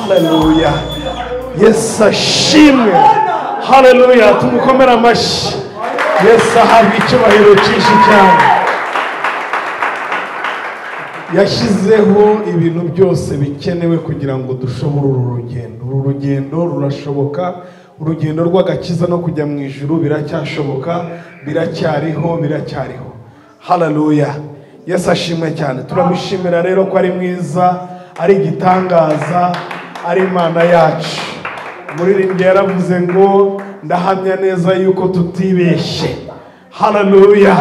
Haleluya. Yesu ashimwe. Haleluya. Tumukomere amashyi. Yesu ahabwa icyubahiro cyinshi cyane. Yashyizeho ibintu byose bikenewe kugira ngo dushobore uru rugendo. Uru rugendo rurashoboka. Urugendo rw'agakiza no kujya mu ijuru biracyashoboka, biracyariho. Haleluya. Yesu ashimwe cyane. Turamushimira rero ko ari mwiza, ari igitangaza, ari Imana yacu. Umuririmbyi yaravuze ngo ndahamya neza yuko tutibeshye. Haleluya.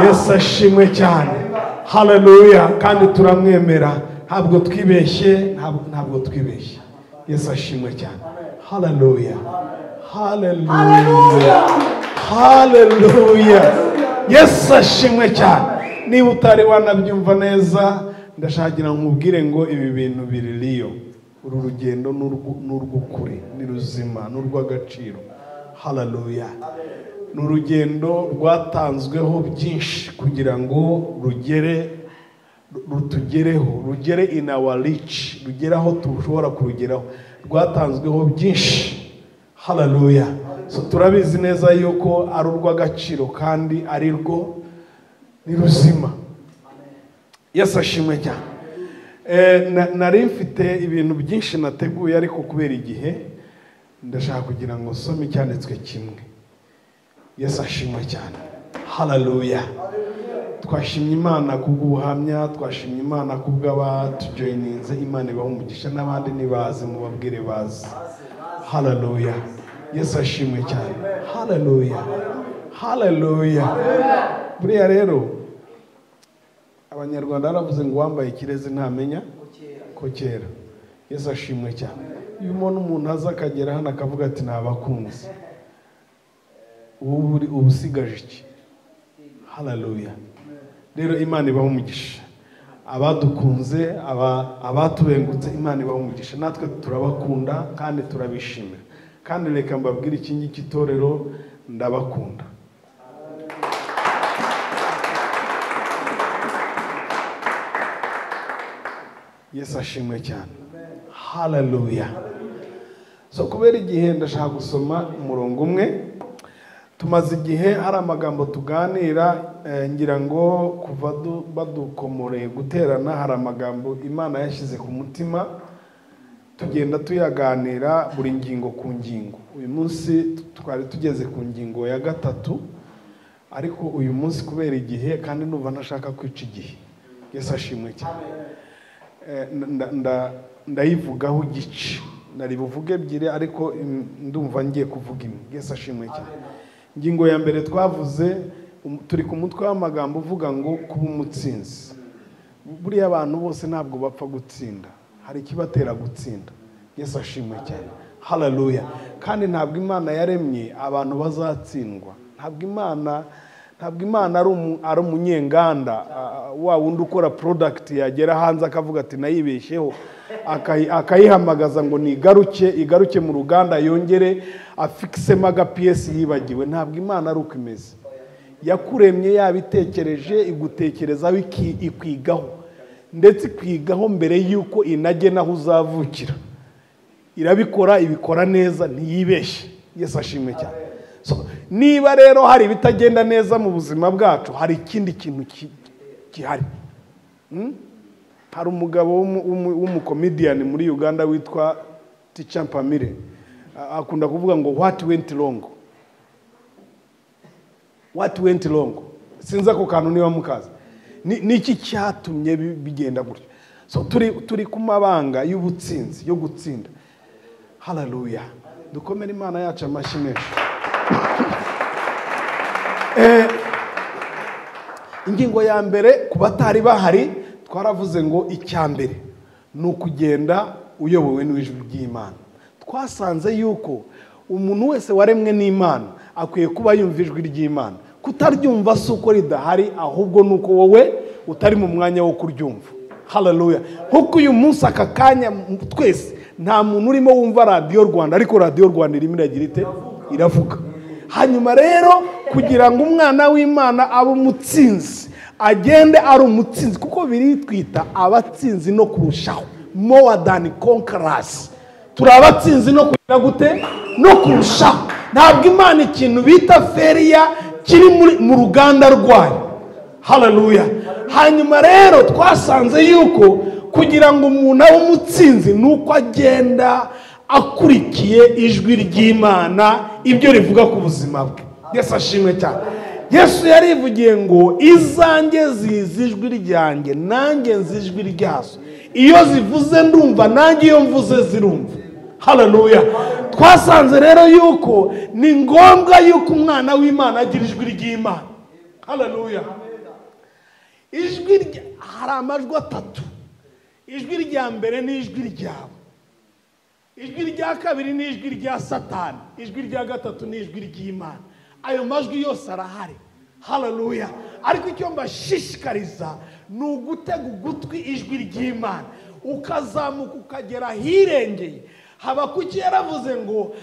Yesu ashimwe cyane. Haleluya. Kandi turamwemera. Ntabwo twibeshye. Yesu ashimwe cyane. Haleluya. Yesu ashimwe cyane. Niba utari wanabyumva neza, ndashakira nkubwire ngo ibi bintu biririyo. Uru rugendo n'urw'ukuri, ni ruzima, n'urw'agaciro. Haleluya. Ni urugendo rwatanzweho byinshi kugira ngo rutugereho, rugere in our reach, rugere aho tushobora kurugeraho. Rwatanzweho byinshi. Haleluya. So turabizi neza yuko ari urw'agaciro kandi ari rwo ni ruzima. Yesu ashimwe cyane. Nari mfite ibintu byinshi nateguye ariko kubera igihe ndashaka kugira ngo some icyanditswe kimwe. Yesu ashimwe cyane. Haleluya. Twashimye Imana kubw'ubuhamya, twashimye Imana kubw'abatujoyininze. Imana ibahe umugisha, n'abandi nibaze mubabwire baze. Haleluya. Yesu ashimwe cyane. Haleluya. Buriya rero Abanyarwanda baravuze ngo wambaye ikirezi ntamenya ko kera. Yesu ashimwe cyane. Iyo umuntu aza akagera hano akavuga ati nabakunze, ubu usigaje iki? Haleluya. Rero Imana ibahe umugisha. Abadukunze, abatubengutse, Imana ibahe umugisha. Natwe turabakunda kandi turabishimira. Kandi reka mbabwire iki ngiki itorero, ndabakunda. Yesu ashimwe cyane. Haleluya. So kubera igihe ndashaka gusoma umurongo umwe. Tumaze igihe hari amagambo tuganira, ngira ngo kuva badukomoreye guterana hari amagambo Imana yashyize ku mutima, tugenda tuyaganira buri ngingo ku ngingo. Uyu munsi twari tugeze ku ngingo ya 3, ariko uyu munsi kubera igihe kandi numva ntashaka kwica igihe. Yesu ashimwe cyane. Ndayivugaho igice, nari buvuge ebyiri ariko ndumva ngiye kuvuga imwe. Yesu ashimwe cyane. Ingingo ya mbere twavuze, turi ku mutwe w'amagambo uvuga ngo kuba umutsinzi. Buriya abantu bose ntabwo bapfa gutsinda, hari ikibatera gutsinda. Yesu ashimwe cyane. Haleluya. Kandi ntabwo Imana yaremye abantu bazatsindwa. Ntabwo Imana ari umunyenganda wa wundi ukora product yagera hanze akavuga ati nayibeshyeho, akayihamagaza ngo igaruke mu ruganda yongere afixemo agapiyesi yibagiwe. Ntabwo Imana ari uko imeze. Yakuremye yabitekereje, igutekerezaho, ikwigaho, ndetse ikwigaho mbere yuko inagena aho uzavukira. Irabikora, ibikora neza, ntiyibeshye. Yesu ashimwe cyane. So niba rero hari ibitagenda neza mu buzima bwacu, hari ikindi kintu gihari. Hari umugabo w'umukomedian muri Uganda witwa Ticha Mpamire, akunda kuvuga ngo what went wrong. Sinza ko kantu niba mukaza. Niki cyatumye bigenda gutyo. So turi ku mabanga y'ubutsinzi, yo gutsinda. Haleluya. Dukomere Imana yacu amashyi menshi. Ingingo ya mbere ku batari bahari twaravuze ngo icyambere ni ukugenda uyobowe n'ijwi ry'Imana. Twasanze yuko umuntu wese waremwe n'Imana akwiye kuba yumva ijwi ry'Imana. Kutaryumva si uko ridahari, ahubwo nuko wowe utari mu mwanya wo kuryumva. Haleluya. Kuko uyu munsi aka kanya twese nta muntu urimo wumva Radio Rwanda, ariko Radio Rwanda irimo iragira ite? Iravuga. Hanyuma rero kugira ngo umwana w'Imana abe umutsinzi, agende ari umutsinzi, kuko biri twita abatsinzi no kurushaho. more than conquerors. Turabatsinzi no kugira gute no kurushaho. Ntabwo Imana ikintu bita feriya kiri mu ruganda rwayo. Haleluya. Hanyuma rero twasanze yuko kugira ngo umuntu abe umutsinzi nuko agenda akurikiye ijwi ry'Imana ibyo rivuga ku buzima bwe. Yesu ashimwe cyane. Yesu yarivugiye ngo izanjye zizi ijwi ryanjye nanjye nzi ijwi ryazo. Iyo zivuze ndumva nanjye iyo mvuze zirumva. Haleluya. Twasanze rero yuko ni ngombwa yuko umwana w'Imana agira ijwi ry'Imana. Haleluya. Ijwi hari amajwi atatu. Ijwi rya mbere ni ijwi ryawe. Ijwi rya kabiri ni ijwi rya Satani. Ijwi rya gatatu ni ijwi ry'Imana. Ayo majwi yose arahari. Haleluya. Ariko icyo mbashishikariza ni ugutega ugutwi ijwi ry'Imana, ukazamuka ukagera hirengeye. Habakuki yaravuze ngo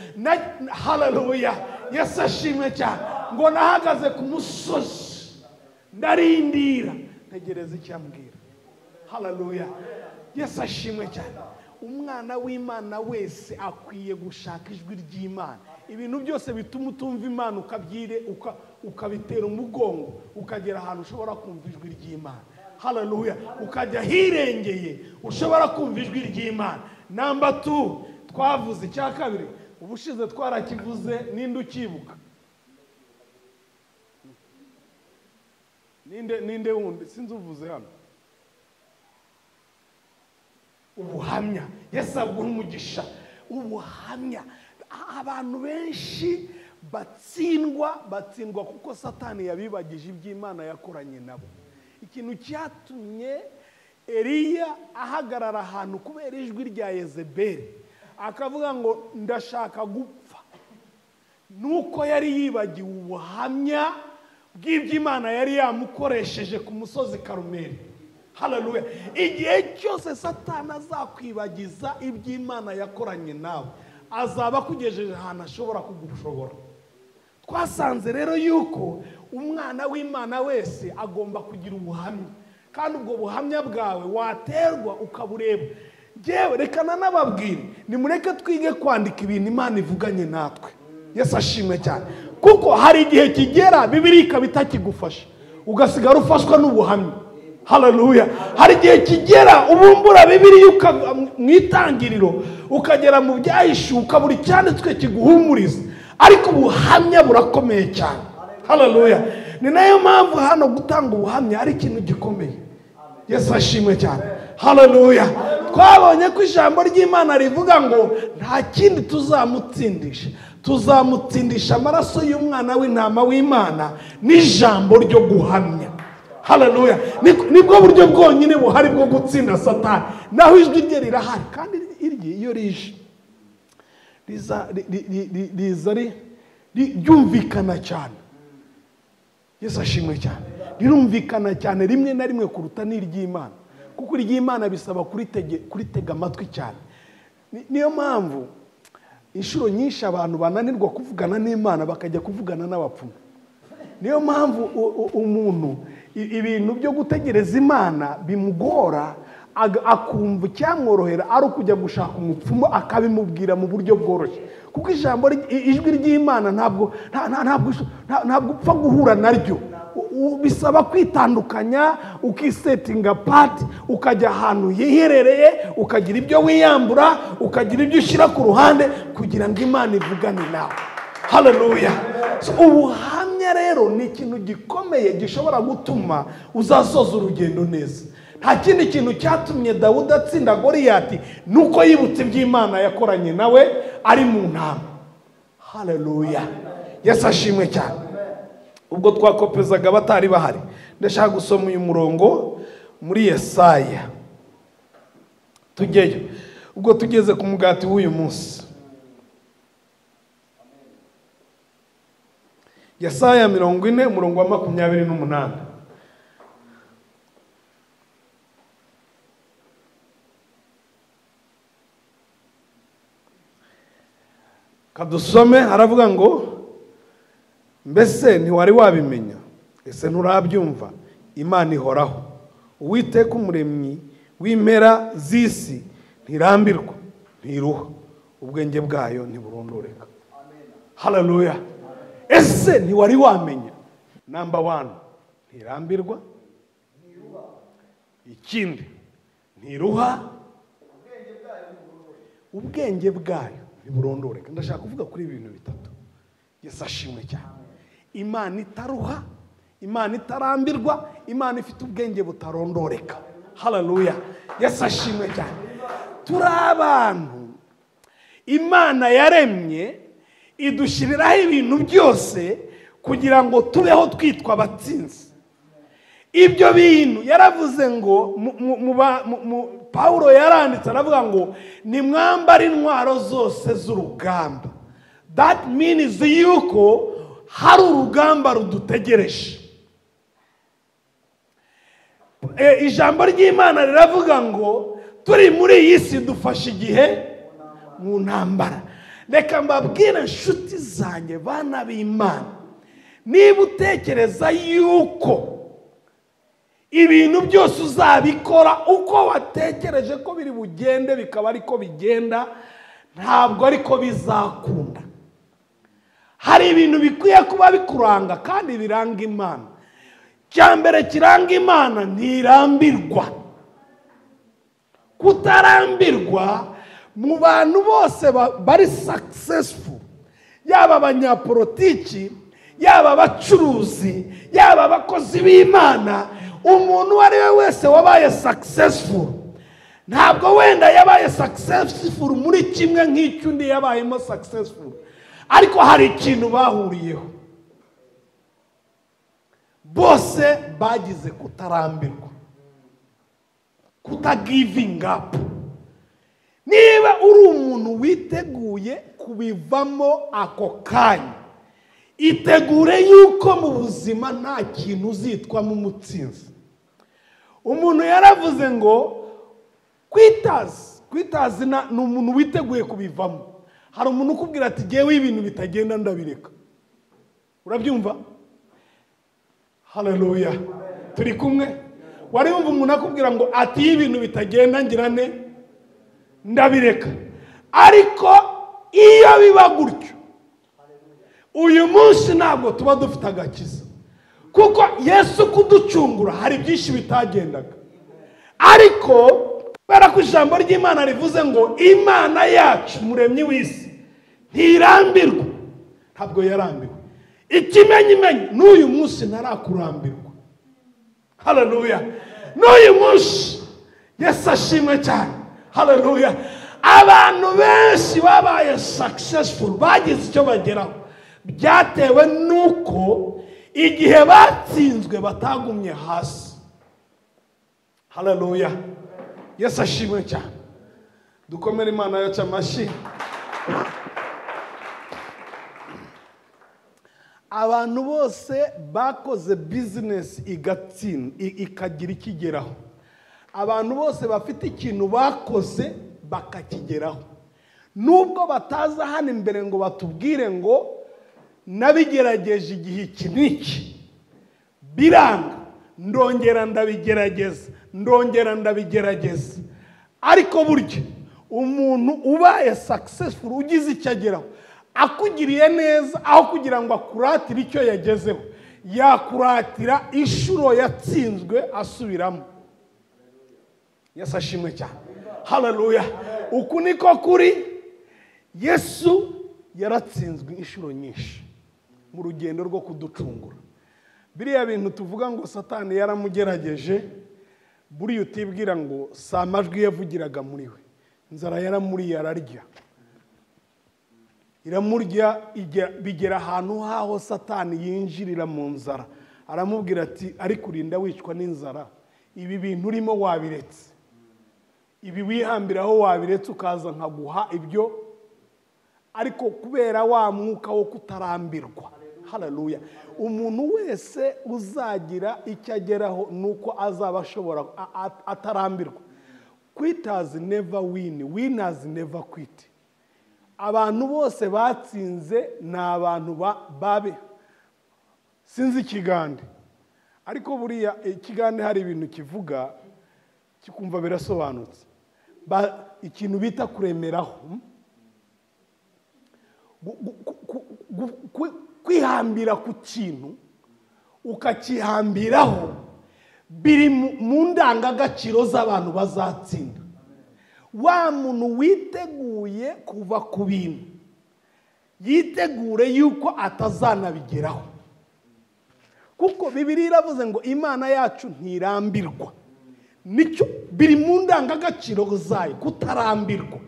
haleluya, Yesu ashimwe cyane, ngo nahagaze ku musozi ndarindira ntegereza icyo ambwira. Haleluya. Yesu ashimwe cyane. Umwana w'Imana wese akwiye gushaka ijwi ry'Imana. Ibintu byose bituma utumva Imana ukabitera umugongo, ukagera ahantu ushobora kumva ijwi ry'Imana. Haleluya. Ukajya hirengeye ushobora kumva ijwi ry'Imana. Namba 2 twavuze icya kabiri, ubushize twarakivuze, ninde ukibuka? Ninde wundi sinzi uvuze hano? Ubuhamya. Yesu aguha umugisha. Ubuhamya. Abantu benshi batsindwa kuko Satani yabibagije iby'Imana yakoranye nabo. Ikintu cyatumye Eliya ahagarara ahantu kubera ijwi rya Yezebeli akavuga ngo ndashaka gupfa, nuko yari yibagiwe ubuhamya bw'iby'Imana yari yamukoresheje ku musozi Karumeli. Haleluya. Igihe cyose Satani azakwibagiza iby'Imana yakoranye nawe, azaba kugejeje ahantu ashobora kugushobora. Twasanze rero yuko umwana w'Imana wese agomba kugira ubuhamya, kandi ubwo buhamya bwawe waterwa ukabureba. Jewe rekana nababwire, nimureke twige kwandika ibintu Imana ivuganye natwe. Yesu ashimwe cyane. Kuko hari igihe kigera Bibiliya ikabita kigufasha, ugasigara ufashwa n'ubuhamya. Haleluya. Hari igihe kigera ubumbura Bibiliya mu itangiriro ukagera mu byahishuka buri cyanditswe kiguhumuriza, ariko ubuhamya burakomeye cyane. Haleluya. Ni nayo mpamvu hano gutanga ubuhamya ari ikintu gikomeye. Yesu ashimwe cyane. Haleluya. Twabonye ko ijambo ry'Imana rivuga ngo nta kindi tuzamutsindisha amaraso y'umwana w'intama w'Imana n'ijambo ryo guhamya. Haleluya. Nibwo buryo bwonyine buhari bwo gutsinda Satani. Naho ijwi rye rirahari, kandi iyo rije riza ryumvikana cyane. Yesu ashimwe cyane. Rirumvikana cyane rimwe na rimwe kuruta n'iry'Imana, kuko iry'Imana bisaba kuritega amatwi cyane. Niyo mpamvu inshuro nyinshi abantu bananirwa kuvugana n'Imana bakajya kuvugana n'abapfumu. Niyo mpamvu umuntu ibintu byo gutegereza Imana bimugora, akumva cyamworohera ari ukujya gushaka umupfumu akabimubwira mu buryo bworoshye, kuko ijwi ry'Imana ntabwo upfa guhura naryo. Bisaba kwitandukanya, ukisetinga pati, ukajya ahantu hiherereye, ukagira ibyo wiyambura, ukagira ibyo ushyira ku ruhande kugira ngo Imana ivugane nawe. Haleluya. Ubuhamya rero ni ikintu gikomeye gishobora gutuma uzasoza urugendo neza. Nta kindi kintu cyatumye Dawudi atsinda Goliyati nuko yibutse iby'Imana yakoranye nawe ari mu ntama. Haleluya. Yesu ashimwe cyane. Ubwo twakopezaga batari bahari, ndashaka gusoma uyu murongo muri Yesaya. Tujyeyo. Ubwo tugeze ku mugati w'uyu munsi. Yesaya 40 umurongo wa 28. Kadusome, haravuga ngo mbese ntiwari wabimenya, ese nturabyumva, Imana ihoraho, Uwiteka umuremyi w'impera z'isi ntirambirwa, ntiruha, ubwenge bwayo ntiburondoreka. Haleluya. Ese ntiwari wamenya? Number 1, ntirambirwa. Ikindi, ntiruha, ubwenge bwayo ntiburondoreka. Ndashaka kuvuga kuri ibintu bitatu. Yesu ashimwe cyane. Imana itaruha, Imana itarambirwa, Imana ifite ubwenge butarondoreka. Haleluya. Yesu ashimwe cyane. Turi abantu Imana yaremye idushyiriraho ibintu byose kugira ngo tubeho twitwa abatsinzi. Ibyo bintu yaravuze ngo Paulo yaranditse aravuga ngo ni mwambara intwaro zose z'urugamba. That means yuko hari urugamba rudutegereje. Ijambo ry'Imana riravuga ngo turi muri iyi si dufashe igihe mu ntambara. Reka mbabwire inshuti zanjye bana b'Imana, niba utekereza yuko ibintu byose uzabikora uko watekereje ko biri bugende bikaba ariko bigenda, ntabwo ariko bizakunda. Hari ibintu bikwiye kuba bikuranga kandi biranga Imana. Cyambere kiranga Imana ntirambirwa. Kutarambirwa mu bantu bose bari successful, yaba abanyapolitiki, yaba abacuruzi, yaba abakozi b'Imana, umuntu wari we wese wabaye successful ntabwo wenda yabaye successful muri kimwe nk'icyo undi yabayemo successful, ariko hari ikintu bahuriyeho. Bose bagize kutarambirwa, kutagiving up. Niba uri umuntu witeguye kubivamo ako kanya, itegure yuko mu buzima nta kintu uzitwamo umutsinzi. Umuntu yaravuze ngo kwitazi ni umuntu witeguye kubivamo. Hari umuntu ukubwira ati jewe ibintu bitagenda ndabireka. Urabyumva? Haleluya. Turi kumwe? Wari wumva umuntu akubwira ngo ati ibintu bitagenda ngirane ndabireka. Ariko iyo biba gutyo, uyu munsi ntabwo tuba dufite agakiza, kuko Yesu kuducungura hari byinshi bitagendaga. Ariko kubera ko ijambo ry'Imana rivuze ngo Imana yacu muremyi w'isi ntirambirwa, ntabwo yarambiwe. Ikimenyimenyi n'uyu munsi ntarakurambirwa. Haleluya. N'uyu munsi Yesu ashimwe cyane. Haleluya. Abantu benshi babaye successful, bagize icyo bageraho, byatewe nuko igihe batsinzwe batagumye hasi. Haleluya. Yesu ashimwe cyane. Dukomere Imana yacu amashyi. Abantu bose bakoze business ikagira ikigeraho. Abantu bose bafite ikintu bakoze bakakigeraho. Nubwo bataza hano imbere ngo batubwire ngo nabigerageje igihe iki n'iki, biranga, ndongera ndabigerageza. Ariko burya umuntu ubaye successful, ugize icyo ageraho, akugiriye neza, aho kugira ngo akuratire icyo yagezeho, yakuratira inshuro yatsinzwe asubiramo. Yesu ashimwe cyane. Haleluya. Uku niko kuri. Yesu yaratsinzwe inshuro nyinshi mu rugendo rwo kuducungura. Biriya bintu tuvuga ngo Satani yaramugerageje, buriya utibwira ngo si amajwi yavugiraga muri we. Inzara yaramuriye ararya, iramurya, bigera ahantu haho Satani yinjirira mu nzara, aramubwira ati ariko urinda wicwa n'inzara, ibi bintu urimo wabiretse, ibi wihambiraho wabiretse ukaza nkaguha ibyo, ariko kubera wa mwuka wo kutarambirwa. Haleluya. Umuntu wese uzagira icyo ageraho nuko azaba ashobora atarambirwa. Quitters never win, winners never quit. Abantu bose batsinze ni abantu babe. Sinzi ikigande, ariko buriya ikigande hari ibintu kivuga kikumva birasobanutse. ikintu bita kuremeraho, kwihambira ku kintu ukakihambiraho, biri mu ndangagaciro z'abantu bazatsinda. Wa muntu witeguye kuva ku bintu, yitegure yuko atazanabigeraho, kuko Bibiliya iravuze ngo Imana yacu ntirambirwa. Nicyo biri mu ndangagaciro zayo, kutarambirwa.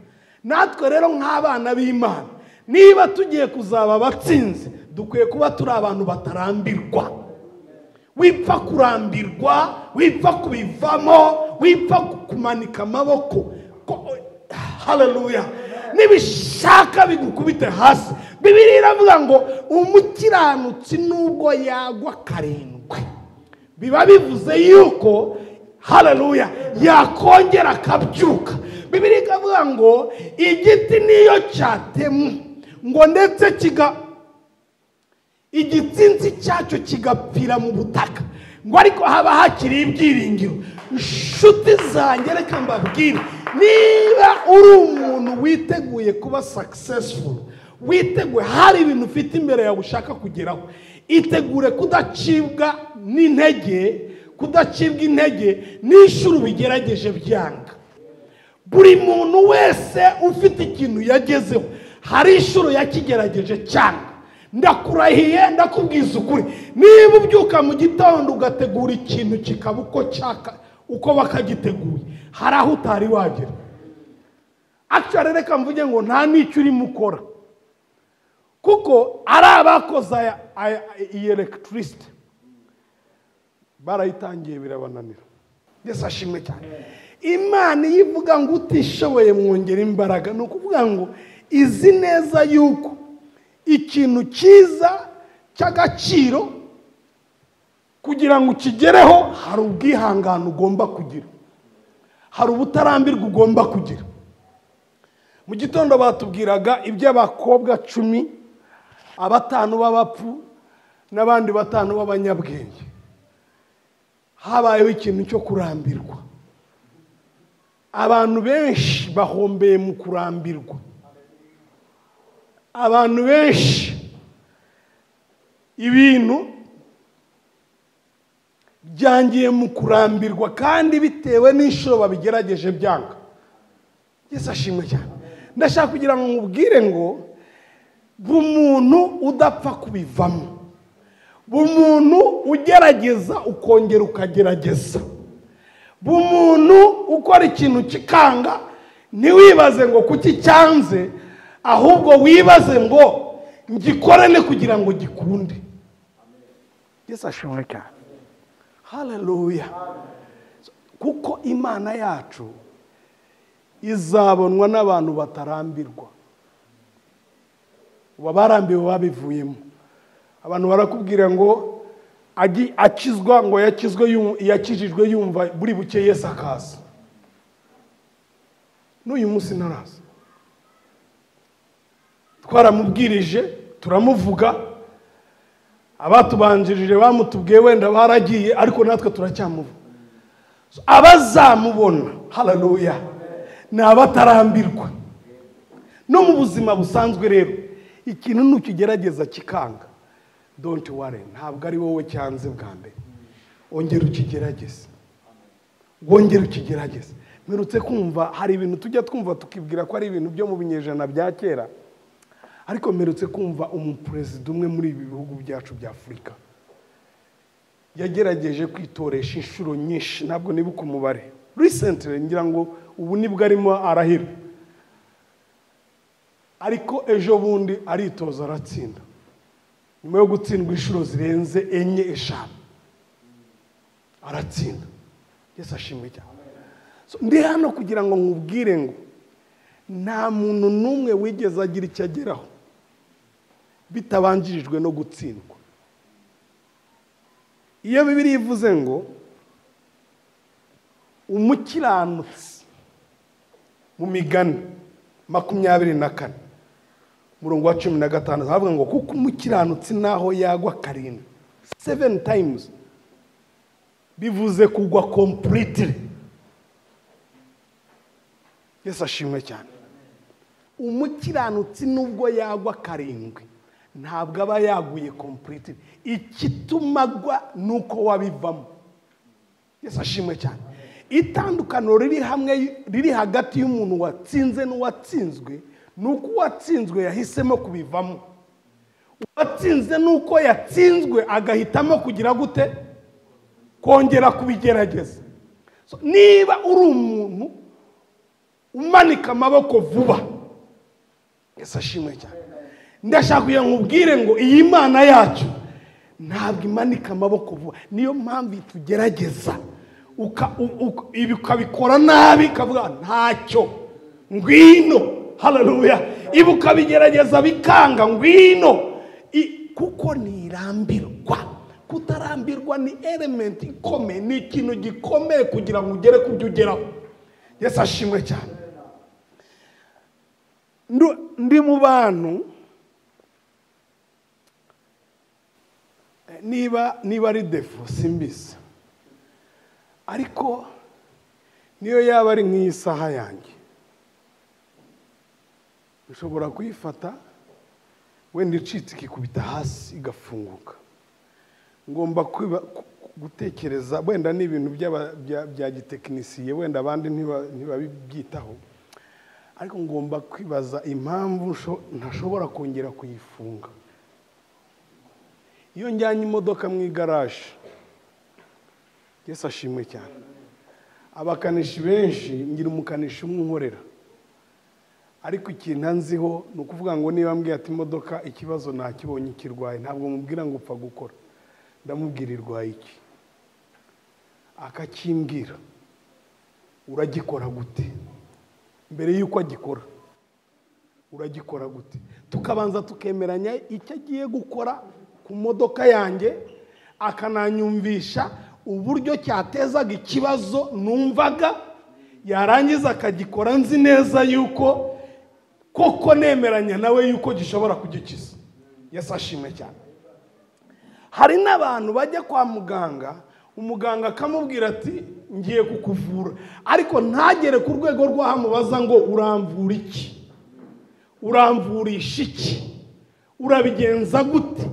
Natwe rero nk'abana b'Imana, niba tugiye kuzaba abatsinzi, dukwiye kuba turi abantu batarambirwa. Wipfa kurambirwa, wipfa kubivamo, wipfa kumanika amaboko. Haleluya. Nibishaka bigukubite hasi. Bibiliya iravuga ngo umukiranutsi nubwo yagwa karindwi, biba bivuze yuko haleluya yakongera akabyuka. Bibiliya ikavuga ngo igiti niyo cyatemwe ngo ndetse igitsinzi cyacyo kigapfira mu butaka, ngo ariko haba hakiri ibyiringiro. Inshuti zanjye, reka mbabwire, niba uri umuntu witeguye kuba successful, witeguye hari ibintu ufite imbere yawe ushaka kugeraho, itegure kudacibwa intege n'inshuro bigerageje byanga. Buri muntu wese ufite ikintu yagezeho, hari inshuro yakigerageje cyanga. Ndakurahiye, ndakubwiza ukuri, niba ubyuka mu gitondo ugategura ikintu kikaba uko bakagiteguye, hari aho utari wagera. Actually reka mvuge ngo nta n'icyo urimo ukora, kuko ari abakoze iyi electricity barayitangiye birabananira. Yesu ashimwe cyane. Imana yivuga ngo utishoboye mwongera imbaraga, no kuvuga ngo izi neza yuko ikintu cyiza cy'agaciro kugira ngo ukigereho hari ubwihangane ugomba kugira, hari ubutarambirwa ugomba kugira. Mu gitondo batubwiraga iby'abakobwa 10, 5 b'abapfu n'abandi 5 b'abanyabwenge. Habayeho ikintu cyo kurambirwa. Abantu benshi bahombeye mu kurambirwa. Abantu benshi ibintu byangiye mu kurambirwa, kandi bitewe n'inshuro babigerageje byanga. Yesu ashimwe cyane. Ndashaka kugira ngo nkubwire ngo bumuntu udapfa kubivamo, bumuntu ugerageza ukongera ukagerageza, bumuntu ukora ikintu kikanga, ntiwibaze ngo kuki cyanze, ahubwo wibaze ngo ngikorane kugira ngo gikunde. Yesu ashimwe cyane. Haleluya. Kuko Imana yacu izabonwa n'abantu batarambirwa. Barambiwe babivuyemo. Abantu barakubwira ngo akizwa, ngo yakijijwe yumva buri buke Yesu akaza. N'uyu munsi naraza. Twaramubwirije, turamuvuga, abatubanjirije bamutubwiye wenda baragiye, ariko natwe turacyamuvuga. Abazamubona, haleluya, ni abatarambirwa. No mu buzima busanzwe rero, ikintu nukigerageza kikanga, don't worry, ntabwo ari wowe cyanze bwa mbere. Ongera ukigerageze, wongera ukigerageze. Mperutse kumva hari ibintu tujya twumva tukibwira ko ari ibintu byo mu binyejana bya kera, ariko mperutse kumva umuperezida umwe muri ibi bihugu byacu bya Afurika yagerageje kwitoresha inshuro nyinshi, ntabwo nibuka umubare. Recently ngira ngo ubu nibwo arimo arahira, ariko ejo bundi aritoza aratsinda, nyuma yo gutsindwa inshuro zirenze 4, 5 aratsinda. Yesu ashimwe cyane. Ndi hano kugira ngo nkubwire ngo nta muntu n'umwe wigeze agira icyo ageraho bitabanjirijwe no gutsindwa. Iyo Bibiliya ivuze ngo umukiranutsi mu Migani 24 murongo wa 15 havuga ngo kuko umukiranutsi naho yagwa 7 times, bivuze kugwa completely. Yesu ashimwe cyane. Umukiranutsi nubwo yagwa karindwi ntabwo aba yaguye complete. Ikitumagwa nuko wabivamo. Yesu ashimwe cyane. Itandukano riri hagati y'umuntu watsinze n'uwatsinzwe nuko uwatsinzwe yahisemo kubivamo. Uwatsinze nuko yatsinzwe agahitamo kugira gute? Kongera kubigerageza. Niba uri umuntu umanika amaboko vuba, Yesu ashimwe cyane, ndashaka kugira nkubwire ngo iyi Mana yacu ntabwo imanika amaboko vuba. Niyo mpamvu itugerageza ukabikora nabi kavuga ntacyo, ngwino. Haleluya. Ibuka bigerageza bikanga, ngwino. Kuko nirambirwa. Kutarambirwa ni element ikomeye, ni ikintu gikomeye kugira ngo ugere ku byo ugeraho. Yesu ashimwe cyane. Ndi mu bantu, niba ari defo simbise, ariko niyo yaba ari nk'iyi saha yanjye ushobora kuyifata wenda icitse ikikubita hasi igafunguka. Ngomba gutekereza, wenda ni ibintu bya gitekinisiye, wenda abandi ntibabyitaho, ariko ngomba kwibaza impamvu ntashobora kongera kuyifunga. Iyo njyanye imodoka mu igaraje, Yesu ashimwe cyane, abakanishi benshi ngira umukanishi umwe unkorera, ariko ikintu nziho ni ukuvuga ngo niba mbwiye ati imodoka ikibazo nakibonye kirwaye, ntabwo mubwira ngo upfa gukora, ndamubwira irwaye iki, akakimbwira. Uragikora gute? Mbere yuko agikora uragikora gute? Tukabanza tukemeranya icyo agiye gukora ku modoka yanjye, akananyumvisha uburyo cyatezaga ikibazo numvaga, yarangiza akagikora nzi neza yuko koko nemeranya nawe yuko gishobora kugikiza. Yesu ashimwe cyane. Hari n'abantu bajya kwa muganga, umuganga akamubwira ati ngiye kukuvura, ariko ntagere ku rwego rw'ahamubaza ngo uramvura iki, uramvurisha iki, urabigenza gute.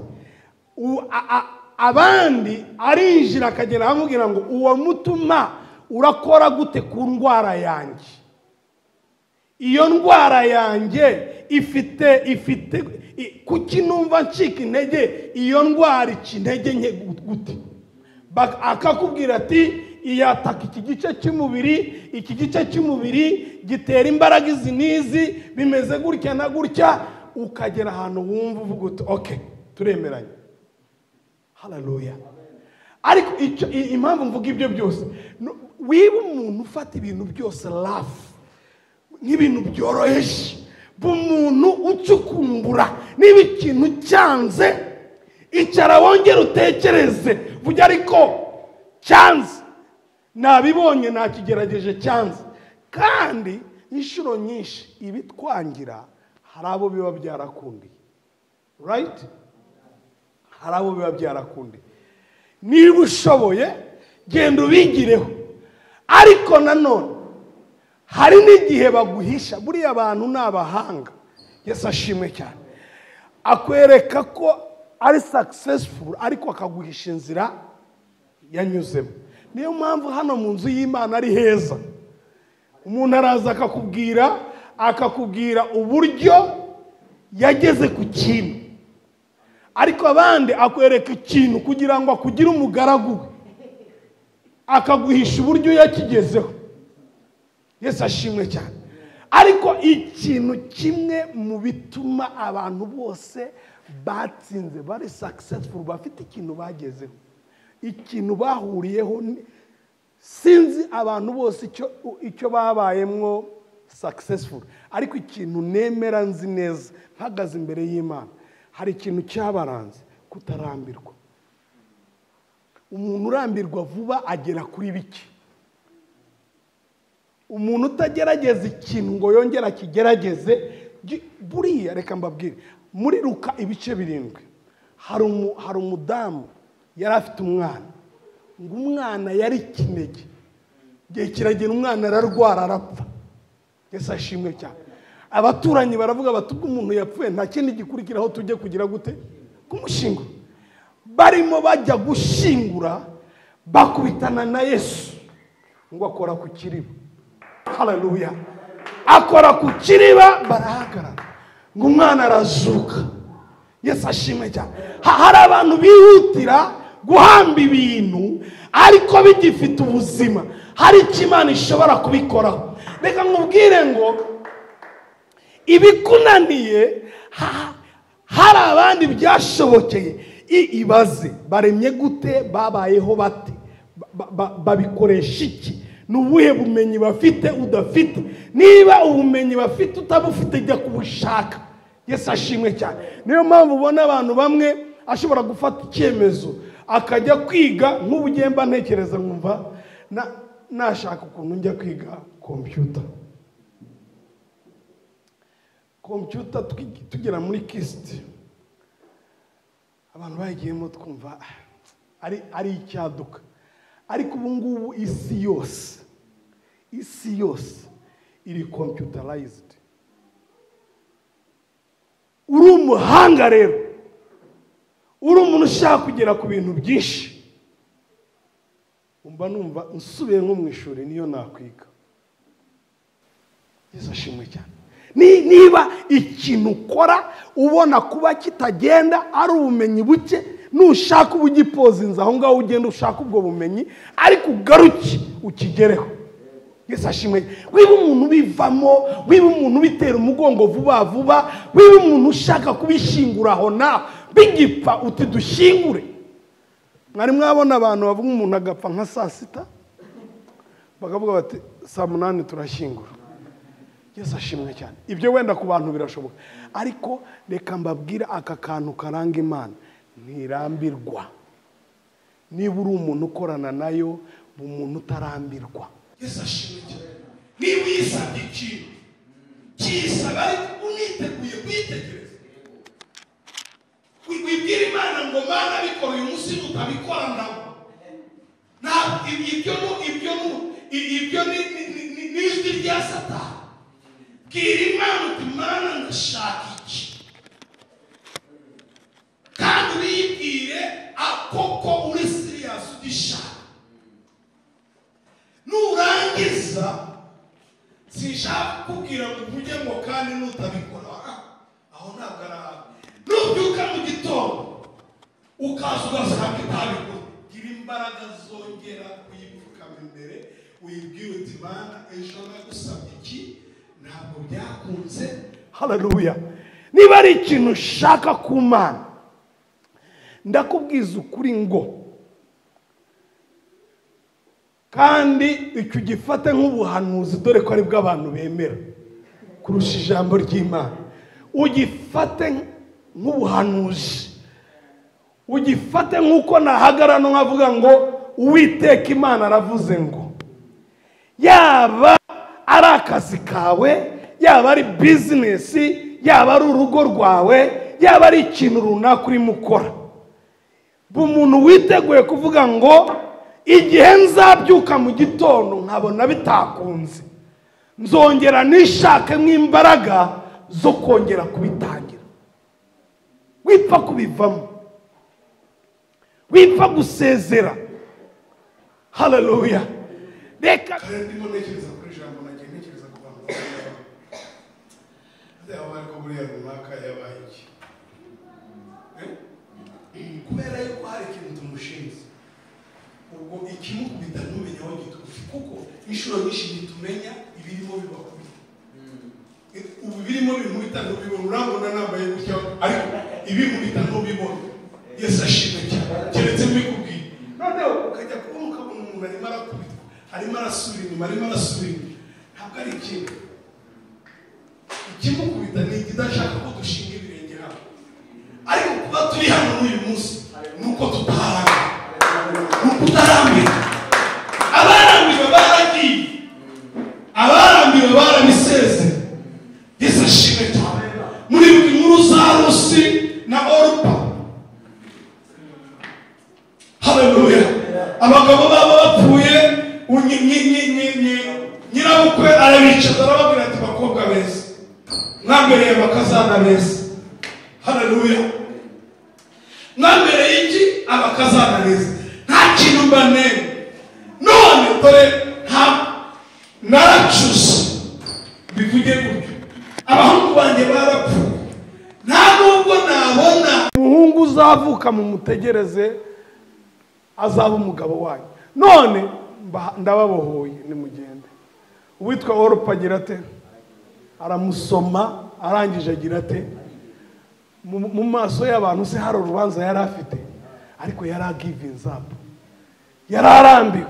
Abandi arinjira akagera amubwira ngo uwo mutuma urakora gute ku ndwara yanjye, iyo ndwara yanjye ifite kuki numva ncika intege, iyo ndwara iki intege nke gute. Akakubwira ati iyataka iki gice cy'umubiri gitera imbaraga izi n'izi, bimeze gutya na gutya, ukagera ahantu wumva uvuga uti okay, turemeranye. Haleluya. Ariko impamvu mvuga ibyo byose, wiba umuntu ufata ibintu byose lafu nk'ibintu byoroheje, b'umuntu ucukumbura. Niba ikintu cyanze, icara wongere utekereze, vuga ariko cyanze, nabibonye nakigerageje cyanze. Kandi inshuro nyinshi ibitwangira hari abo biba byarakundiye, right? Hari abo biba byarakundiye. Niba ushoboye genda ubigireho, ariko nanone hari n'igihe baguhisha. Buriya abantu ni abahanga. Yesu ashimwe cyane. Akwereka ko ari successful, ariko akaguhisha inzira yanyuzemo. Niyo mpamvu hano mu nzu y'Imana ari heza. Umuntu araza akakubwira uburyo yageze ku kintu, ariko abandi akwereka ikintu kugira ngo akugire umugaragu we, akaguhisha uburyo yakigezeho. Yesu ashimwe cyane. Ariko ikintu kimwe mu bituma abantu bose batsinze, bari successful, bafite ikintu bagezeho, ikintu bahuriyeho, sinzi abantu bose icyo babayemwo successful, ariko ikintu nemera nzi neza mpagaze imbere y'Imana, hari ikintu cyabaranze: kutarambirwa. Umuntu urambirwa vuba agera kuri biki. Umuntu utagerageza ikintu ngo yongera kigerageze, buriya reka mbabwire, muri Luka ibice 7 hari umudamu yari afite umwana, ngo umwana yari kinege, gihe kiragera umwana ararwara arapfa. Yesu ashimwe cyane. Abaturanyi baravuga bati ubwo umuntu yapfuye nta kindi gikurikiraho tujye kugira gute kumushingura. Barimo bajya gushingura bakubitana na Yesu ngo akora ku kiriba. Haleluya. Akora ku kiriba barahagarara ngo umwana arazuka. Yesu ashimwe cyane. Hari abantu bihutira guhamba ibintu ariko bigifite ubuzima, hari icyo Imana ishobora kubikoraho. Reka nkubwire ngo ibikunaniye hari abandi byashobokeye. Ibaze baremye gute, babayeho bate, babikoresha iki, n'ubuhe bumenyi bafite udafite. Niba ubumenyi bafite utabufite jya kubushaka. Yesu ashimwe cyane. Niyo mpamvu ubona abantu bamwe ashobora gufata icyemezo akajya kwiga. Nk'ubugemba ntekereza nkumva nashaka ukuntu njya kwiga computer tugera muri KIST, abantu bayigiyemo twumva ari icyaduka. Ariko ubu ngubu isi yose iri computerized. Uri umuhanga rero, uri umuntu ushaka kugera ku bintu byinshi, numva nsubiye nko mu ishuri niyo nakwiga. Yesu ashimwe cyane. Niba ikintu ukora ubona kuba kitagenda ari ubumenyi buke, nushaka ubugipozinza aho ngaho ugenda ushaka ubwo bumenyi, ariko ugaruke ukigereho. Yesu ashimwe. Wiba umuntu bivamo, wiba umuntu bitera umugongo vuba vuba, wiba umuntu ushaka kubishingura aho nawe bigipfa uti dushingure. Mwari mwabona abantu bavuga umuntu agapfa nka saa sita bakavuga bati saa 8 turashingura. Yesu ashimwe cyane. Ibyo wenda ku bantu birashoboka, ariko reka mbabwira aka kantu karanga Imana, ntirambirwa. Niba uri umuntu ukorana nayo, umuntu utarambirwa. Yesu ashimwe cyane. Niba uyisabye ikintu cyisaba ariko uniteguye kwitegereza, wibwira Imana ngo Mana bikora uyu munsi utabikora ndaho. Ibyo ni ijwi rya Satani. Bwira Imana uti Mana ndashaka iki, kandi uyibwire koko uri serious ugishaka. Nurangiza sinshaka kubwira ngo ujye ngo kandi nutabikora aho ntabwo araha. Nubyuka mu gitondo ukaza ugasanga itabikora, gira imbaraga zongera kuyipfukama imbere, uyibwire uti Mana ejo nagusabye iki ntabwo byakunze. Haleluya. Niba ari ikintu ushaka ku Mana, ndakubwiza ukuri ngo kandi icyo gifate nk'ubuhanuzi, dore ko ari bwo abantu bemera kurusha ijambo ry'Imana. Ugifate nk'ubuhanuzi, ugifate nk'uko nahagarano nkavuga ngo Uwiteka Imana aravuze ngo, yaba ari akazi kawe, yaba ari business, yaba ari urugo rwawe, yaba ari ikintu runaka urimo ukora, umuntu witeguye kuvuga ngo igihe nzabyuka mu gitondo nkabona bitakunze, nzongera nishake nk'imbaraga zo kongera kubitangira. Wipfa kubivamo, wipfa gusezera. Haleluya. Reka ndimo ntekereza kuri ijambo nagiye ntekereza ku bantu ariko buriya runaka yabaye iki, kubera yuko hari ikintu tumushinze, ubwo ikimukubita ntumenye aho gituruka, kuko inshuro nyinshi ntitumenya ibirimo bibakubita. Ubu birimo ibintu bitandukanye, urabona nambaye gutya ariko ibimubita ntubibona. Yesu ashimwe cyane. Keretse mbikubwiye noneho ukajya kubona ukabona umuntu arimo arakubitwa, arimo arasubira inyuma, arimo arasubira inyuma. Ntabwo ari ikintu ikimukubita, ni ikidashaka ko dushinga ibirenge hano. Ariko kuba turi hano n'uyu munsi nuko tutaharangira, nuko utarambira. Abarambiwe baragiye, abarambiwe barabiseze. Yesu ashimwe cyane. Muri inkuru za Rusi na Orpa, haleluya, abagabo babo bapfuye, nyirabukwe arabicaza arababwira ati mwambereye abakazana beza. Haleluya. Mwambereye iki? Abakazana beza. Nta kintu mbanene. None dore naracuze. Bivuge gutyo. Abahungu banjye barapfuye. Nta nubwo nabona umuhungu uzavuka mu mutegereze azaba umugabo wanyu. None ndababohoye nimugende. Uwitwa Oropa agira ate? Aramusoma arangije agira ate? Mu maso y'abantu se hari urubanza yari afite, ariko yari agivinze up, yari arambiwe.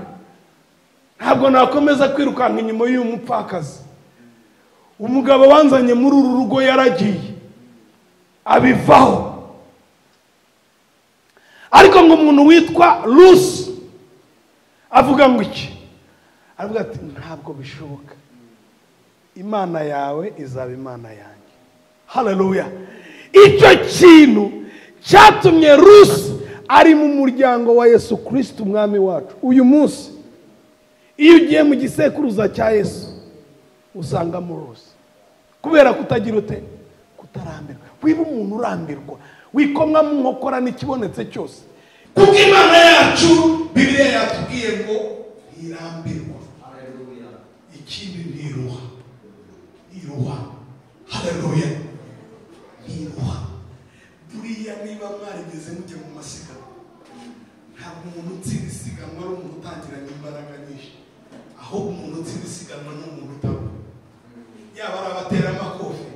Ntabwo nakomeza kwirukanka inyuma y'uyu mupfakazi. Umugabo wanzanye muri uru rugo yaragiye abivaho. Ariko ngo umuntu witwa Rusi avuga ngo iki? Avuga ati ntabwo bishoboka, Imana yawe izaba Imana yanjye. Haleluya. Icyo kintu cyatumye Rusi ari mu muryango wa Yesu Kristo umwami wacu. Uyu munsi iyo ugiye mu gisekuruza cya Yesu usangamo Rusi, kubera kutagira ute? Kutarambirwa. Wiba umuntu urambirwa, wikomwa mu nkokora n'ikibonetse cyose. Kuko Imana yacu Bibiliya yatubwiye ngo irambirwa. Haleluya. Ikindi ntiruha. Iruha. Haleluya. Iruha. Buriya niba mwarigeze mujya mu masiganwa, ntabwo umuntu utsinda isiganwa ari umuntu utangiranye imbaraga nyinshi, ahubwo umuntu utsinda isiganwa ni umuntu utaba, yaba ari abatera amakofe,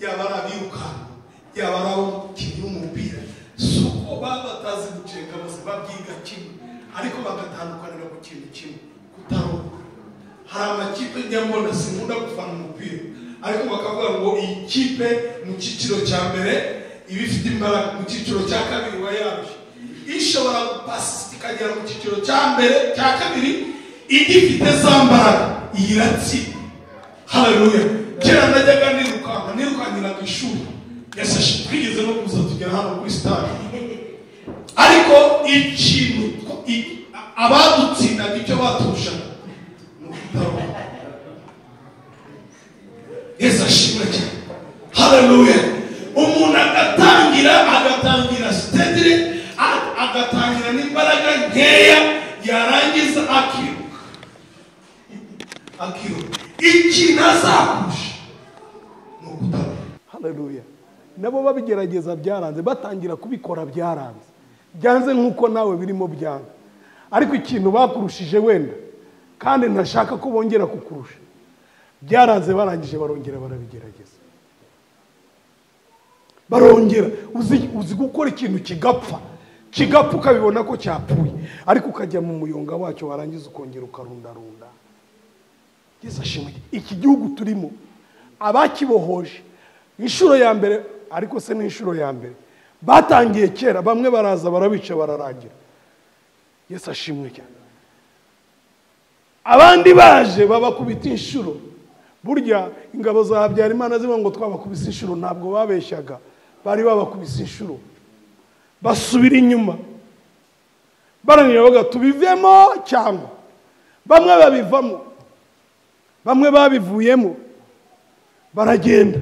yaba ari abirukanka, yaba ari abakinnyi b'umupira. Si uko baba batazi gucenga bose, babyiga kimwe, ariko bagatandukanira ku kintu kimwe: kutaruha. Hari amakipe njya mbona, sinkunda gufana umupira, ariko bakavuga ngo iyi kipe mu cyiciro cya mbere iba ifite imbaraga, mu cyiciro cya kabiri wayarusha. Ishobora gupasisita ikagera mu cyiciro cya mbere, cya kabiri igifite za mbaraga, iyi iratsinda. Haleluya. Kera najyaga nirukankira ku ishuri, twigeze no kuza tugera hano kuri stade, ariko ikintu abadutsindaga icyo baturushaga ni ukutaruha. Yesu ashimwe cyane. Haleluya. Umuntu agatangira steadily, agatangira n'imbaraga nkeya, yarangiza akiruka. Ikintu azakurusha ni ukutaruha. Haleluya. Nabo babigerageza byaranze, batangira kubikora byaranze, byanze nk'uko nawe birimo byanga. Ariko ikintu bakurushije wenda, kandi ntashaka ko bongera kukurusha, byaranze, barangije barongera barabigerageza. Barongera. Uzi gukora ikintu kigapfa ukabibona ko cyapfuye, ariko ukajya mu muyonga wacyo, warangiza ukongera ukarundarunda. Yesu ashimwe. Iki gihugu turimo abakibohoje inshuro ya mbere, ariko se n'inshuro ya mbere batangiye kera, bamwe baraza barabica bararangira. Yesu ashimwe cyane. Abandi baje babakubita inshuro. Burya ingabo za Habyarimana zivuga ngo twabakubise inshuro, ntabwo babeshyaga, bari babakubise inshuro. Basubira inyuma, barangira baga tubivemo cyangwa. Bamwe babivamo, bamwe babivuyemo baragenda.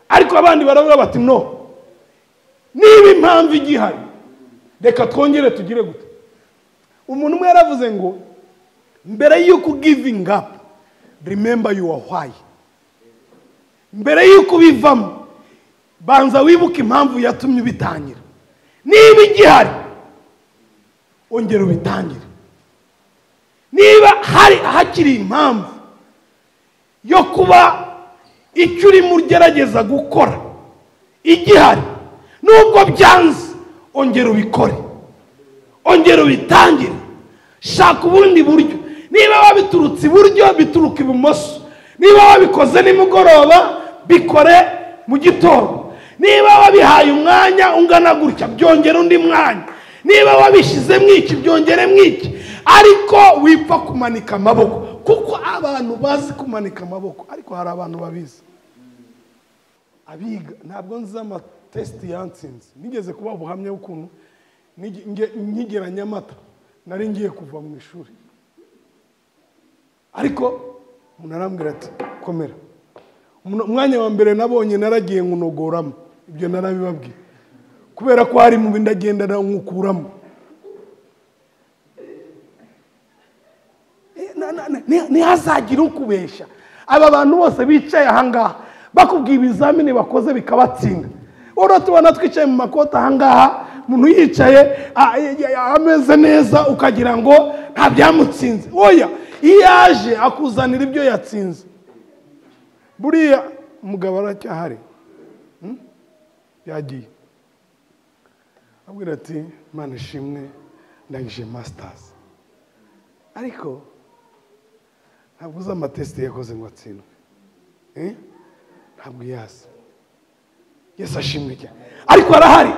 Ariko abandi baravuga bati no, niba impamvu igihari, reka twongere tugire gute. Umuntu umwe yaravuze ngo mbere y'uko giving up, remember your why. Mbere y'uko bivamo, banza wibuke impamvu yatumye ubitangira. Niba igihari, ongera ubitangire. Niba hakiri impamvu yo kuba icyo urimo ugerageza gukora igihari, nubwo byanze, ongera ubikore, ongera ubitangire. Shaka ubundi buryo. Niba wabiturutse iburyo, bituruka ibumoso. Niba wabikoze nimugoroba, bikore mu gitondo. Niba wabihaye umwanya ungana gutya, byongera undi mwanya. Niba wabishyize mwiki, byongere mwiki. Ariko wipfa kumanika amaboko, kuko abantu bazi kumanika amaboko, ariko hari abantu babizi. Abiga ntabwo nzi amatesti yantsinze. Nigeze kuba ubuhamya ukuntu nkigera Nyamata, nari ngiye kuva mu ishuri, ariko umuntu arambwira ati komera. umwanya wa mbere nabonye naragiye nkunogoramo, ibyo narabibabwiye, kubera ko hari mu bindagenda nkukuramo. Ntihazagira ukubeshya. Aba bantu bose bicaye ahangaha bakubwiye ibizamini bakoze bikabatsinda, uro tubona twicaye mu makoti ahangaha, umuntu yicaye ameze neza ukagira ngo nta byamutsinze. Oya, iyo yaje akuzanira ibyo yatsinze. Buriya umugabo aracyahari, yagiye abwira ati Imana ishimwe ndangije masters, ariko ntabwo uzi amatesite yakoze ngo atsindwe, ntabwo yazi. Yesu ashimwe cyane. Ariko arahari,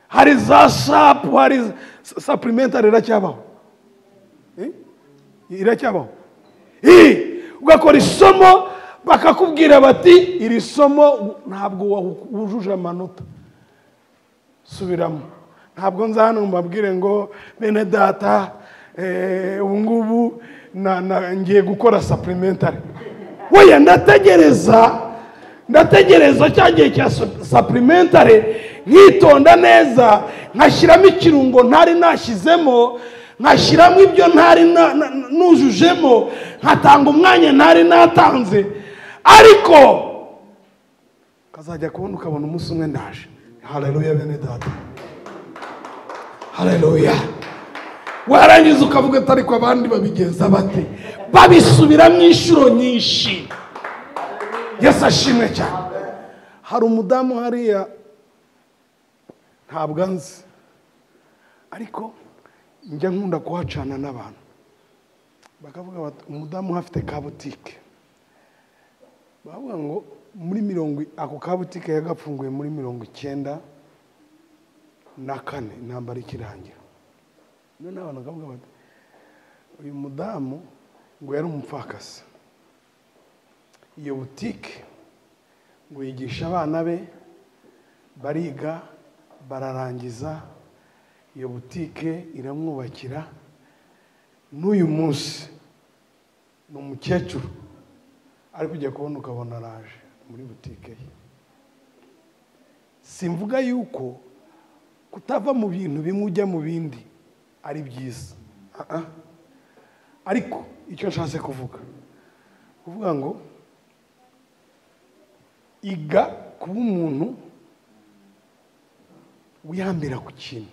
hari za shapu, hari supplementary iracyabaho, iracyabaho. Ugakora isomo bakakubwira bati iri somo ntabwo wujuje amanota, subiramo. Ntabwo nza hano mbabwire ngo bene data ubu ngubu ngiye gukora supplementary. Oya, ndategereza cya gihe cya supplementary, nkitonda neza, nkashyiramo ikirungo ntari nashyizemo, nkashyiramo ibyo ntari nujujemo, nkatanga umwanya ntari natanze. Ariko kazajya kubona ukabona umunsi umwe ndaje. Haleluya bene data, haleluya. Warangiza ukavuga ati ariko abandi babigenza bate? Babisubiramo inshuro nyinshi. Yesu ashimwe cyane. Hari umudamu hariya ntabwo nzi, ariko njya nkunda kuhacana n'abantu, bakavuga bati umudamu hafite ka butike. Bavuga ngo muri ako ka butike yagapfunguye muri 94 intambara ikirangira. None abantu bakavuga bati uyu mudamu ngo yari umupfakasi, iyo butike ngo yigisha abana be, bariga bararangiza, iyo butike iramwubakira. N'uyu munsi ni umukecuru, ariko ujya kubona ukabona araje muri butike ye. Simvuga yuko kutava mu bintu bimwe ujya mu bindi ari byiza, ariko icyo nshatse kuvuga ngo iga kuba umuntu wihambira ku kintu,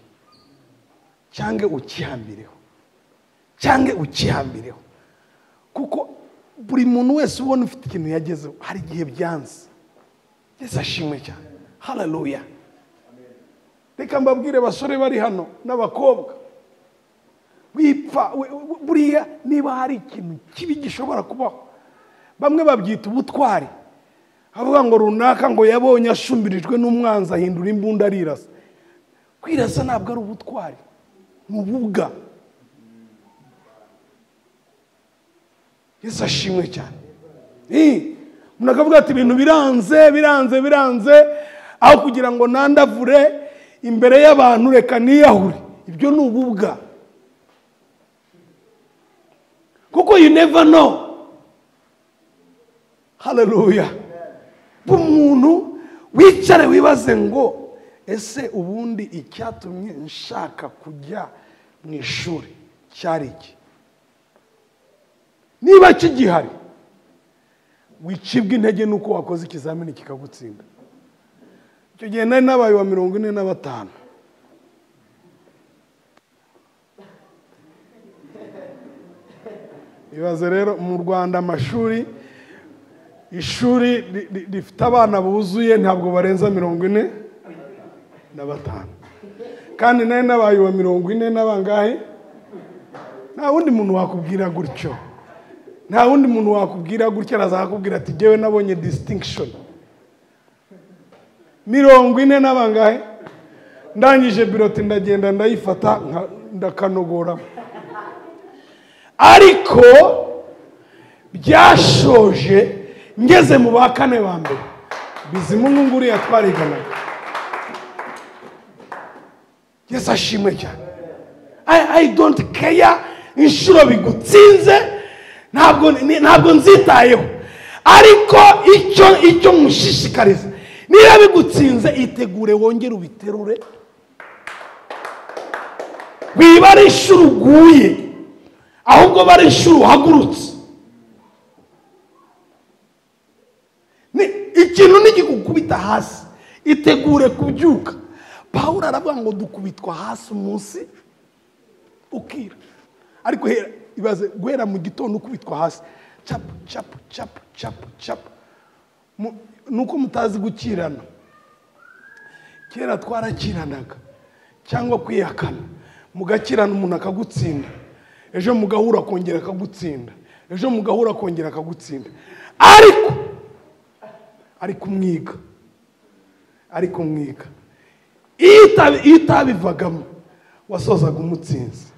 cyangwa ukihambireho, kuko buri muntu wese ubona ufite ikintu yagezeho hari igihe byanze. Yesu ashimwe cyane. Haleluya. Reka mbabwire basore bari hano n'abakobwa, wipfa buriya niba hari ikintu kibi gishobora kubaho, bamwe babyita ubutwari. Avuga ngo runaka ngo yabonye ashumbirijwe n'umwanzi ahindura imbunda arirasa. Kwirasa ntabwo ari ubutwari, ni ububwa. Yesu ashimwe cyane. Umuntu akavuga ati ibintu biranze, aho kugira ngo nandavure imbere y'abantu reka niyahure. Ibyo ni ububwa, kuko you never know. Haleluya. Umuntu wicare wibaze ngo ese ubundi icyatumye nshaka kujya mu ishuri cyari iki? Niba kigihari, wicibwa intege nuko wakoze ikizamini kikagutsinda. Icyo gihe nari nabaye wa 45. Ibaze rero mu Rwanda amashuri, ishuri rifite abana buzuye ntabwo barenza 45, kandi nari nabaye wa 40 n'abangahe. Nta wundi muntu wakubwira gutyo, arazakubwira ati jewe nabonye distinction. 40 n'abangahe. Ndangije biroti ndagenda ndayifata ndakanogora. Ariko byashoje ngeze mu bakane ba mbere, Bizimungu nguri yatwariganaga. Yesu ashimwe cyane. I don't care inshuro bigutsinze, ntabwo nzitayeho. ariko icyo mushishikariza, niba bigutsinze itegure wongere ubiterure. Wiba ari inshuro uguye, ahubwo bari inshuro uhagurutse. Ikintu nigikukubita hasi, itegure kubyuka. Pawulo aravuga ngo dukubitwa hasi umunsi ukira, ariko ibaze guhera mu gitondo ukubitwa hasi, chapu chapu chapu chapu chapu. Nuko mutazi gukirana. Kera twarakiranaga cyangwa kwiyakana, mugakirana umuntu akagutsinda, ejo mugahura kongera akagutsinda, ejo mugahura kongera akagutsinda. Ariko mwiga itabivagamo wasozaga umutsinzi.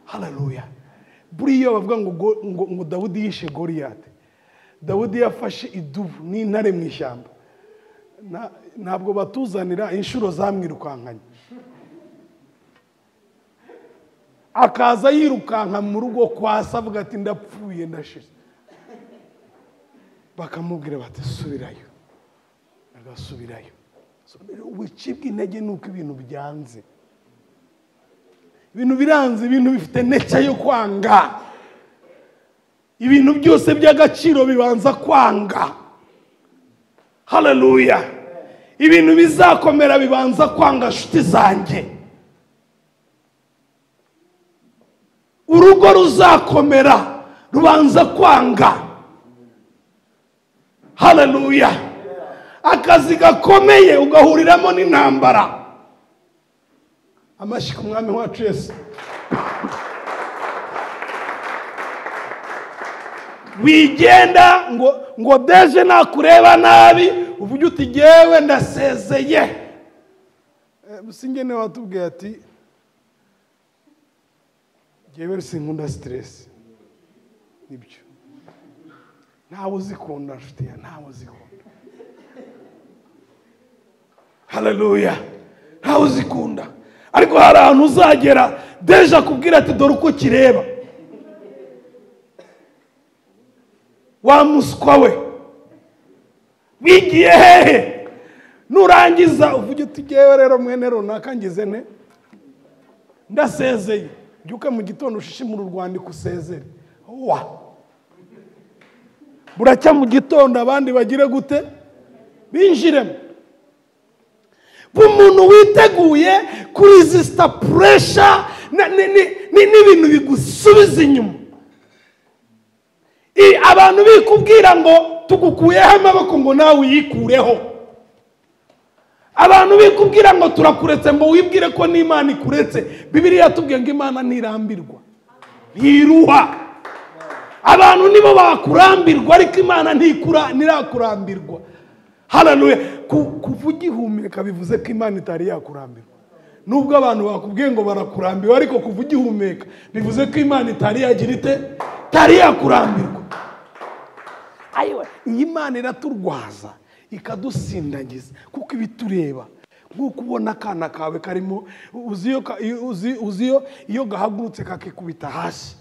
Haleluya. Buriya bavuga ngo Dawudi yishe Goliyati. Dawudi yafashe idubu n'intare mu ishyamba, ntabwo batuzanira inshuro zamwirukankanye. Akaza yirukanka mu rugo kwa se avuga ati ndapfuye ndashize. Bakamubwira bati subirayo, agasubirayo. Ubicibwa intege nuko ibintu byanze, ibintu biranze, ibintu bifite neca yo kwanga. Ibintu byose by'agaciro bibanza kwanga. Haleluya. Ibintu bizakomera bibanza kwanga, nshuti zanjye. Urugo ruzakomera rubanza kwanga. Haleluya. Akazi gakomeye ugahuriramo n'intambara. Amashyi ku mwami wacu Yesu. Wigenda ngo deje nakureba nabi uvuge uti jewe ndasezeye. Musingene watubwiye ati jewe sinkunda stress. Nibyo. Ntawe uzikunda nshuti ya, ntawe uzikunda. Haleluya. Ntawe uzikunda. Ariko hari ahantu uzagera deja kubwira ati dore uko kireba. Wa muswa we wigiye hehe? Nurangiza uvuge uti jewe rero mwene runaka ngize ne ndasezeye. Byuka mu gitondo ushishimura urwandiko usezere. Buracya mu gitondo abandi bagire gute? Binjiremo. Umuntu witeguye kuresista pressure n'ibintu bigusubiza inyuma. Abantu bikubwira ngo tugukuyeho amaboko ngo nawe uyikureho. Abantu bikubwira ngo turakuretse ngo wibwire ko n'Imana ikuretse. Bibiliya yatubwiye ngo Imana ntirambirwa, ntiruha. Abantu nibo bakurambirwa ariko Imana ntirakurambirwa. Haleluya. Kuvuga ihumeka bivuze ko Imana itari yakurambirwa. Nubwo abantu bakubwiye ngo barakurambiwe, ariko kuvuga ihumeka bivuze ko Imana itari yagira ite, itari yakurambirwa. Ayiwe, iyi Imana iraturwaza ikadusindagiza kuko ibitureba. Nkuko ubona akana kawe karimo uziyo iyo gahagurutse kakikubita hasi,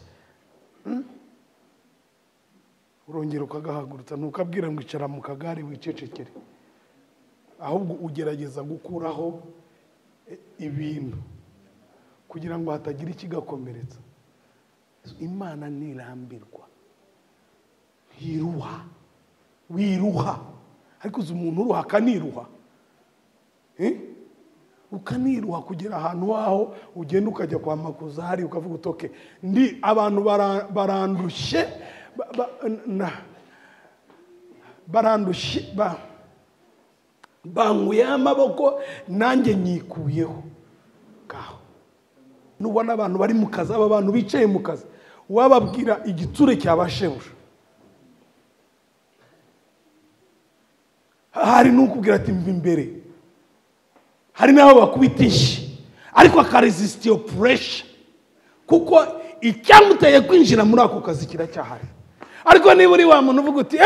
urongera ukagahagurutsa, ntukabwira ngo icara mu kagare wicecekere, ahubwo ugerageza gukuraho ibintu kugira ngo hatagira ikigakomeretsa. Imana ntirambirwa, ntiruha. Wiruha, ariko uzi umuntu uruha akaniruha. Ukaniruha kugera ahantu waho ugenda ukajya kwa makuza hari ukavuga utoke ndi abantu barandushe banguye amaboko nanjye nyikuyeho. Kaho nubona abantu bari mu kazi, aba bantu bicaye mu kazi, wababwira igitsure cyabashebuja. Hari n'ukubwira ati mva imbere, hari n'abo bakubitisha ariko akaresist your pressure kuko icyamuteye kwinjira muri ako kazi kiracyahari. Ariko niba uri wa muntu uvuga uti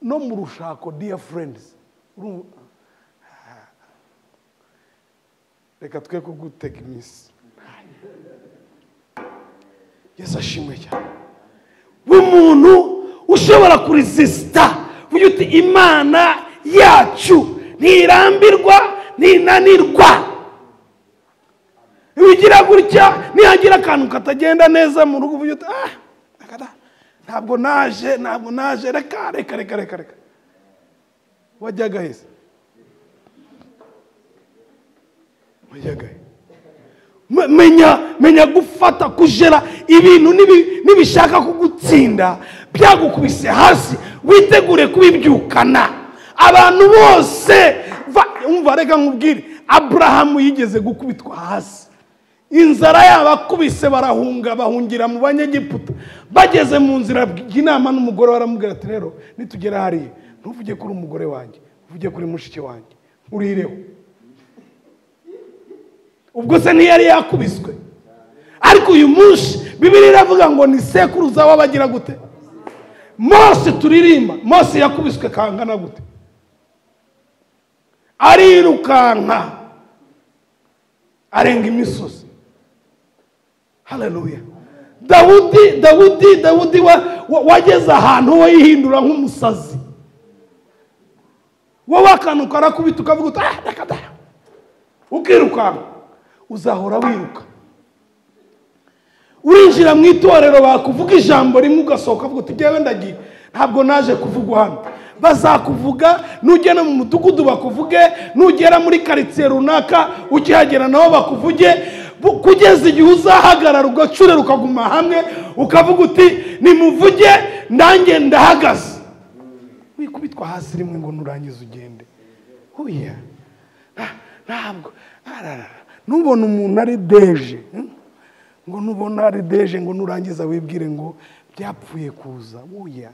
no mu rushako dear friends, reka twe kugutega iminsi. Yesu ashimwe cyane. Umuntu ushobora kuresisita uvuga uti imana yacu ntirambirwa ntinanirwa. Wigira gutya nihagira akantu katagenda neza mu rugo uvuga uti ntabwo naje reka wajyaga heza menya gufata kujera ibintu nibishaka kugutsinda byagukubise hasi witegure kubibyukana. Abantu bose umva reka nkubwire, Abrahamu yigeze gukubitwa hasi, inzara yabakubise barahunga bahungira mu Banyegiputa. Bageze mu nzira inama n'umugore waramubwira ati rero nitugera hariya ntuvuge kuri umugore wanjye, uvuge kuri mushiki wanjye urireho. Ubwo se ntiyari yakubiswe? Ariko uyu munsi Bibiliya iravuga ngo ni sekuruza w'abagira gute? Mose turirimba, Mose yakubiswe kangana gute? Arirukanka arenga imisozi. Haleluya. Dawudi wageze ahantu we yihindura nk'umusazi. Wowe akantu karakubita ukavuga uti reka ukirukanka, uzahora wiruka. Urinjira mu itorero bakuvuga ijambo rimwe ugasohoka uvuga uti ngewe ndagiye, ntabwo naje kuvugwa hano. Bazakuvuga, nugera mu mudugudu bakuvuge, nugera muri karitsiye runaka ukihagera nabo bakuvuge, kugeza igihe uzahagarara ugacurera ukaguma hamwe ukavuga uti nimuvuge nanjye ndahagaze. Wikubitwa hasi rimwe ngo nurangize ugende. Oya, ntabwo nubona umuntu ari deje ngo nubona ari deje ngo nurangiza wibwire ngo byapfuye kuza. Oya,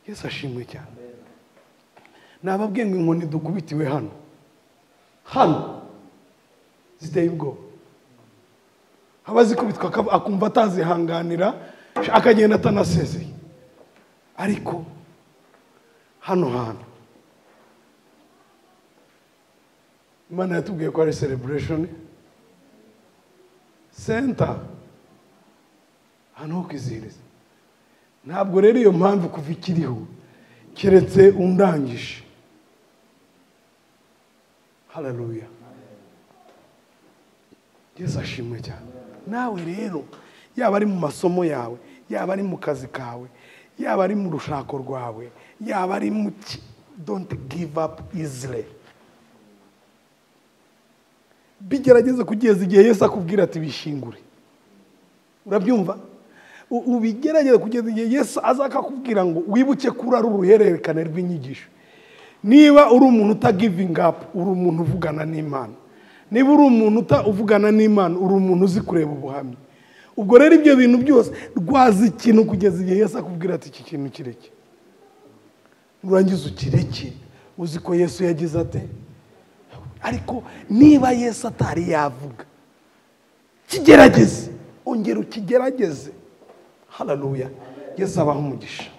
Yesu ashimwe cyane. Nababwiye ngo inkoni dukubitiwe hano ziteye ubwoba. Abazikubitwa akumva atazihanganira akagenda atanasezeye. Ariko hano hantu Imana yatubwiye ko ari celebration center, hano ho kwizihiriza. Ntabwo rero iyo mpamvu kuva ikiriho keretse undangije. Haleluya. Yesu ashimwe cyane. Nawe rero yaba ari mu masomo yawe, yaba ari mu kazi kawe, yaba ari mu rushako rwawe, yaba ari mu don't give up easily. Bigerageze kugeza igihe Yesu akubwira ati bishingure. Urabyumva? Ubigerageze kugeza igihe Yesu azakakubwira ngo wibuke kuri ari uruhererekane rw'inyigisho. Niba uri umuntu uta giving up, uri umuntu uvugana n'Imana. Niba uri umuntu uvugana n'Imana, uri umuntu uzi kureba ubuhamya. Ubwo rero ibyo bintu byose rwazi ikintu kugeza igihe Yesu akubwira ati iki kintu kireke. Nurangiza ukireke, uzi ko Yesu yagize ate? Ariko niba Yesu atari yavuga, kigerageze, ongera ukigerageze. Haleluya. Yesu abaha umugisha.